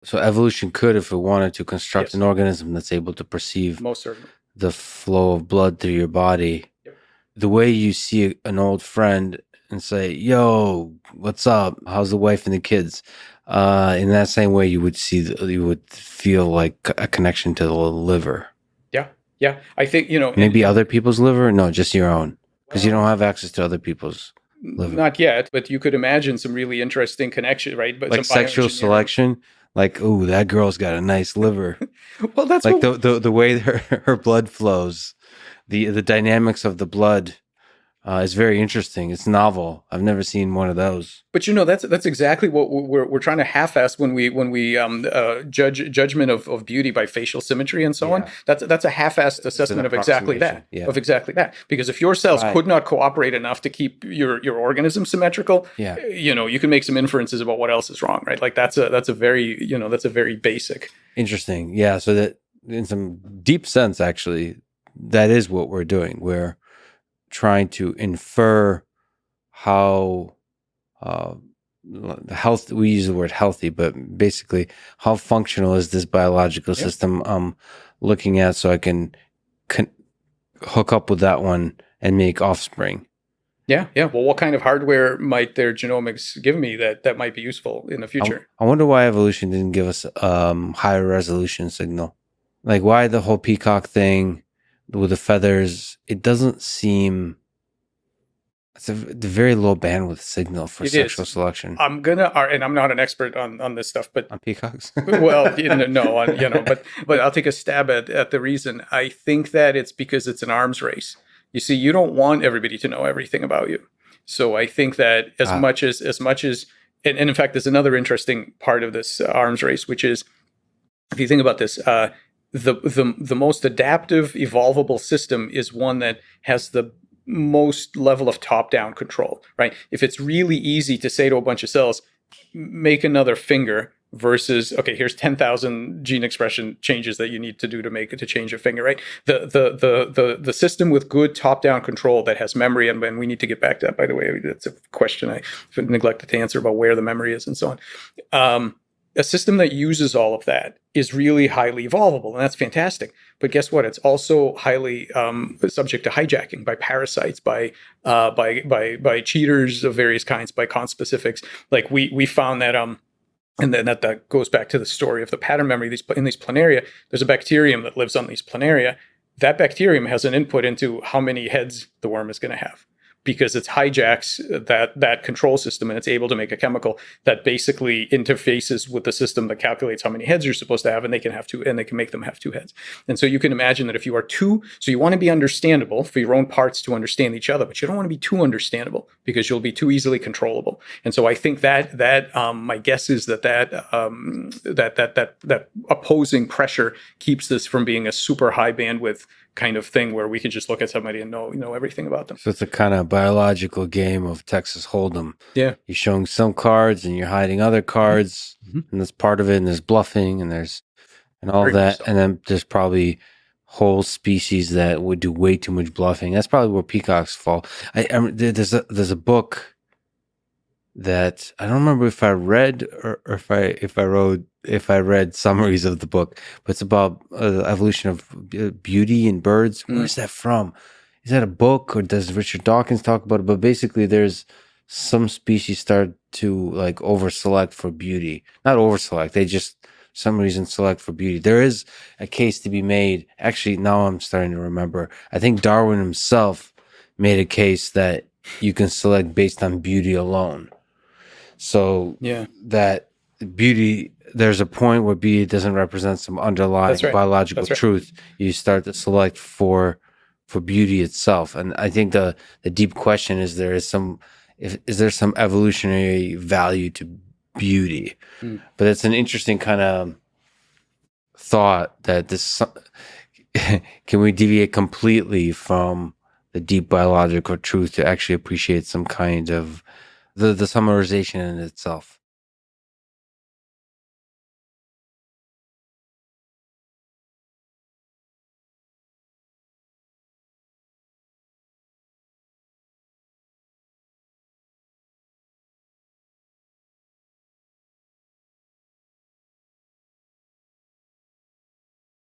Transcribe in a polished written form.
So evolution could, if it wanted to, construct an Yes, organism that's able to perceive most certainly. the flow of blood through your body. Yep. The way you see an old friend and say, "Yo, what's up? How's the wife and the kids?" In that same way, you would feel like a connection to the liver. Yeah, yeah. I think, Maybe other people's liver, no, just your own, because you well, don't have access to other people's liver. not yet, but you could imagine some really interesting connection, right? But Like some sexual bioengineering. selection, like, oh, that girl's got a nice liver. Well, that's Like what. the way her blood flows, the dynamics of the blood is very interesting. It's novel. I've never seen one of those. But that's exactly what we're trying to half-ass when we judgment of beauty by facial symmetry and so on. Yeah, That's a half-assed it's an assessment approximation. Yeah, of exactly that. Because if your cells right. could not cooperate enough to keep your organism symmetrical, Yeah, you can make some inferences about what else is wrong, right? Like that's a very that's a very basic. interesting. Yeah, so that in some deep sense, actually, that is what we're doing. We're trying to infer how uh, health. We use the word healthy, but basically, how functional is this biological Yeah. system I'm looking at, so I can hook up with that one and make offspring. Yeah, yeah. Well, what kind of hardware might their genomics give me that might be useful in the future? I wonder why evolution didn't give us higher resolution signal. Like why the whole peacock thing with the feathers? It doesn't seem. It's a very low bandwidth signal for It sexual is. selection And I'm not an expert on this stuff, but on peacocks. well, no, but I'll take a stab at the reason. I think that it's because it's an arms race. You see, you don't want everybody to know everything about you. So I think that Ah, as much as, and in fact, there's another interesting part of this arms race, which is if you think about this, the most adaptive, evolvable system is one that has the most level of top-down control, right? If it's really easy to say to a bunch of cells, make another finger versus okay, here's 10,000 gene expression changes that you need to do to change a finger, right? The system with good top-down control that has memory, and we need to get back to that, by the way. That's a question I neglected to answer about where the memory is and so on. A system that uses all of that is really highly evolvable, and that's fantastic. But guess what? It's also highly subject to hijacking by parasites, by cheaters of various kinds, by conspecifics. Like we found that and then that goes back to the story of the pattern memory. In these planaria, there's a bacterium that lives on these planaria. That bacterium has an input into how many heads the worm is going to have because it hijacks that control system and it's able to make a chemical that basically interfaces with the system that calculates how many heads you're supposed to have, and they can make them have two heads. And so you can imagine that if you are so you want to be understandable for your own parts to understand each other, but you don't want to be too understandable because you'll be too easily controllable. And so I think that my guess is that opposing pressure keeps this from being a super high bandwidth kind of thing where we could just look at somebody and know everything about them. so it's a kind of biological game of Texas Hold'em. Yeah. You're showing some cards and you're hiding other cards, Mm-hmm. and that's part of it. And there's bluffing, and there's and all Very much that, so. and then there's probably whole species that would do way too much bluffing. That's probably where peacocks fall. There's a book that I don't remember if I read or if I read summaries of the book, but it's about the evolution of beauty in birds. Where's that from? Is that a book or does Richard Dawkins talk about it? But basically, there's some species start to like over select for beauty. Not over select. They just some reason select for beauty. There is a case to be made. Actually, now I'm starting to remember. I think Darwin himself made a case that you can select based on beauty alone. So Yeah, that beauty, there's a point where beauty doesn't represent some that's underlying right. biological That's right. truth. You start to select for beauty itself. And I think the deep question is is there some evolutionary value to beauty? Mm. But it's an interesting kind of thought that this can we deviate completely from the deep biological truth to actually appreciate some kind of the summarization in itself.